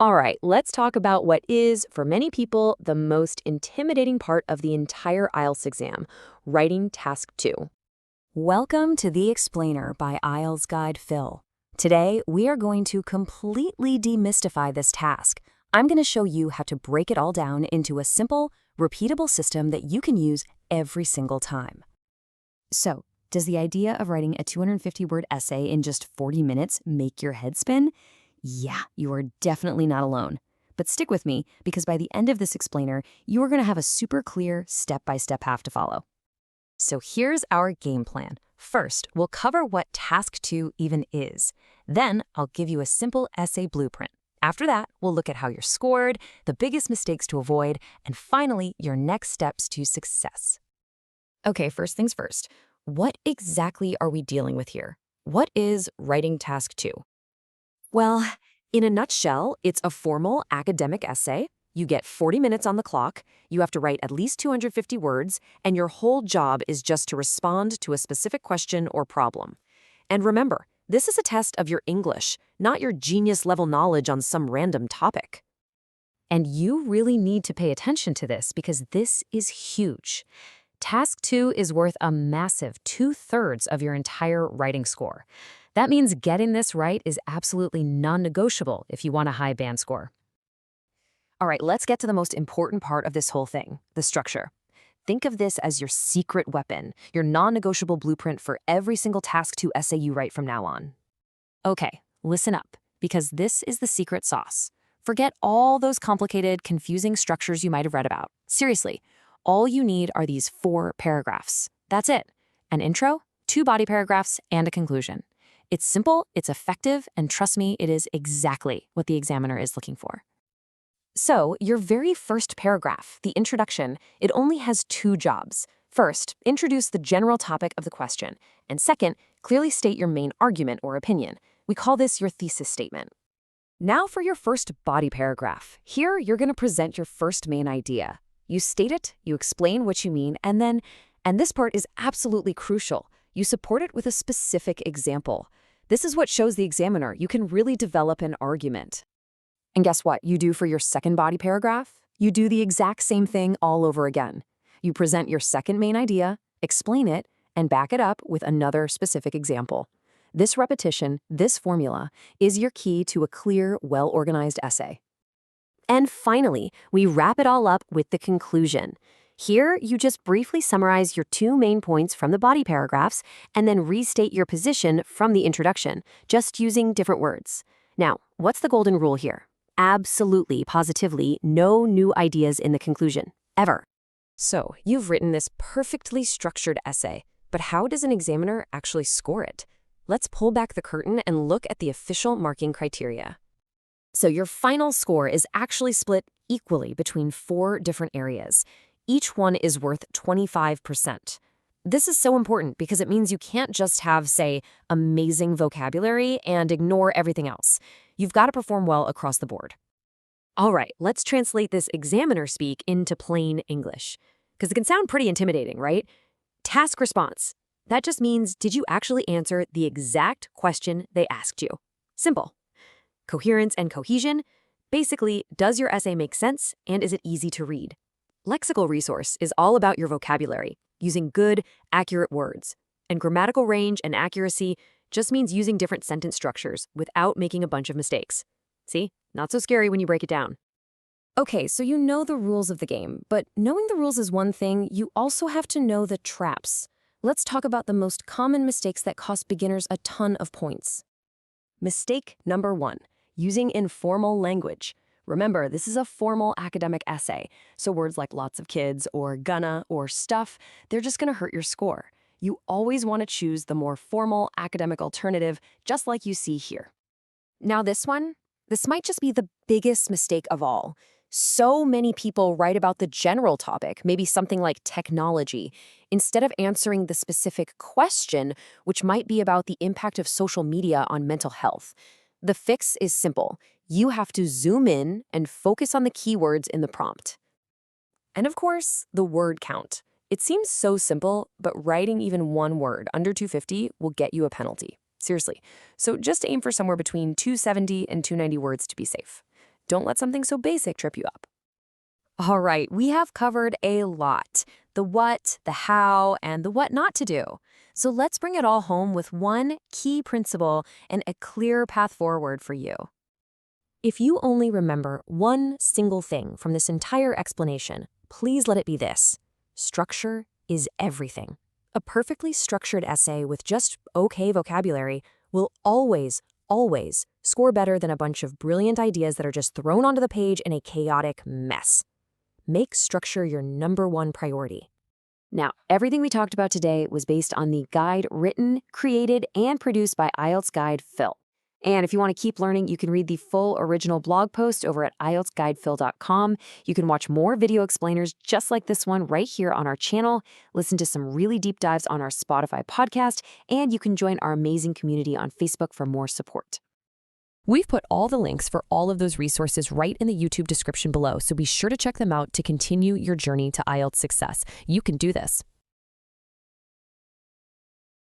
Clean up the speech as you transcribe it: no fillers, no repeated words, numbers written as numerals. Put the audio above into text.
All right, let's talk about what is, for many people, the most intimidating part of the entire IELTS exam, writing task 2. Welcome to The Explainer by IELTS Guide Phil. Today, we are going to completely demystify this task. I'm going to show you how to break it all down into a simple, repeatable system that you can use every single time. So, does the idea of writing a 250-word essay in just 40 minutes make your head spin? Yeah, you are definitely not alone. But stick with me, because by the end of this explainer, you are going to have a super clear step-by-step path to follow. So here's our game plan. First, we'll cover what Task 2 even is. Then, I'll give you a simple essay blueprint. After that, we'll look at how you're scored, the biggest mistakes to avoid, and finally, your next steps to success. Okay, first things first. What exactly are we dealing with here? What is writing Task 2? Well, in a nutshell, it's a formal academic essay. You get 40 minutes on the clock, you have to write at least 250 words, and your whole job is just to respond to a specific question or problem. And remember, this is a test of your English, not your genius-level knowledge on some random topic. And you really need to pay attention to this because this is huge. Task 2 is worth a massive 2/3 of your entire writing score. That means getting this right is absolutely non-negotiable if you want a high band score. All right, let's get to the most important part of this whole thing, the structure. Think of this as your secret weapon, your non-negotiable blueprint for every single Task 2 essay you write from now on. Okay, listen up, because this is the secret sauce. Forget all those complicated, confusing structures you might have read about. Seriously, all you need are these 4 paragraphs. That's it. An intro, 2 body paragraphs, and a conclusion. It's simple, it's effective, and trust me, it is exactly what the examiner is looking for. So, your very first paragraph, the introduction, it only has 2 jobs. First, introduce the general topic of the question, and second, clearly state your main argument or opinion. We call this your thesis statement. Now for your first body paragraph. Here, you're going to present your first main idea. You state it, you explain what you mean, and this part is absolutely crucial, you support it with a specific example. This is what shows the examiner you can really develop an argument. And guess what you do for your second body paragraph? You do the exact same thing all over again. You present your second main idea, explain it, and back it up with another specific example. This repetition, this formula, is your key to a clear, well-organized essay. And finally, we wrap it all up with the conclusion. Here, you just briefly summarize your 2 main points from the body paragraphs and then restate your position from the introduction, just using different words. Now, what's the golden rule here? Absolutely, positively, no new ideas in the conclusion, ever. So, you've written this perfectly structured essay, but how does an examiner actually score it? Let's pull back the curtain and look at the official marking criteria. So your final score is actually split equally between 4 different areas. Each one is worth 25%. This is so important because it means you can't just have, say, amazing vocabulary and ignore everything else. You've got to perform well across the board. All right, let's translate this examiner speak into plain English, because it can sound pretty intimidating, right? Task response. That just means, did you actually answer the exact question they asked you? Simple. Coherence and cohesion. Basically, does your essay make sense and is it easy to read? Lexical resource is all about your vocabulary, using good, accurate words. And grammatical range and accuracy just means using different sentence structures without making a bunch of mistakes. See? Not so scary when you break it down. Okay, so you know the rules of the game, but knowing the rules is one thing, you also have to know the traps. Let's talk about the most common mistakes that cost beginners a ton of points. Mistake number 1. Using informal language. Remember, this is a formal academic essay, so words like lots of kids or gonna or stuff, they're just gonna hurt your score. You always want to choose the more formal academic alternative, just like you see here. Now this might just be the biggest mistake of all. So many people write about the general topic, maybe something like technology, instead of answering the specific question, which might be about the impact of social media on mental health. The fix is simple. You have to zoom in and focus on the keywords in the prompt. And of course, the word count. It seems so simple, but writing even one word under 250 will get you a penalty. Seriously. So just aim for somewhere between 270 and 290 words to be safe. Don't let something so basic trip you up. All right, we have covered a lot: the what, the how, and the what not to do. So let's bring it all home with one key principle and a clear path forward for you. If you only remember one single thing from this entire explanation, please let it be this: structure is everything. A perfectly structured essay with just okay vocabulary will always, always score better than a bunch of brilliant ideas that are just thrown onto the page in a chaotic mess. Make structure your #1 priority. Now, everything we talked about today was based on the guide written, created, and produced by IELTS Guide Phil. And if you want to keep learning, you can read the full original blog post over at IELTSGuidePhil.com. You can watch more video explainers just like this one right here on our channel, listen to some really deep dives on our Spotify podcast, and you can join our amazing community on Facebook for more support. We've put all the links for all of those resources right in the YouTube description below, so be sure to check them out to continue your journey to IELTS success. You can do this.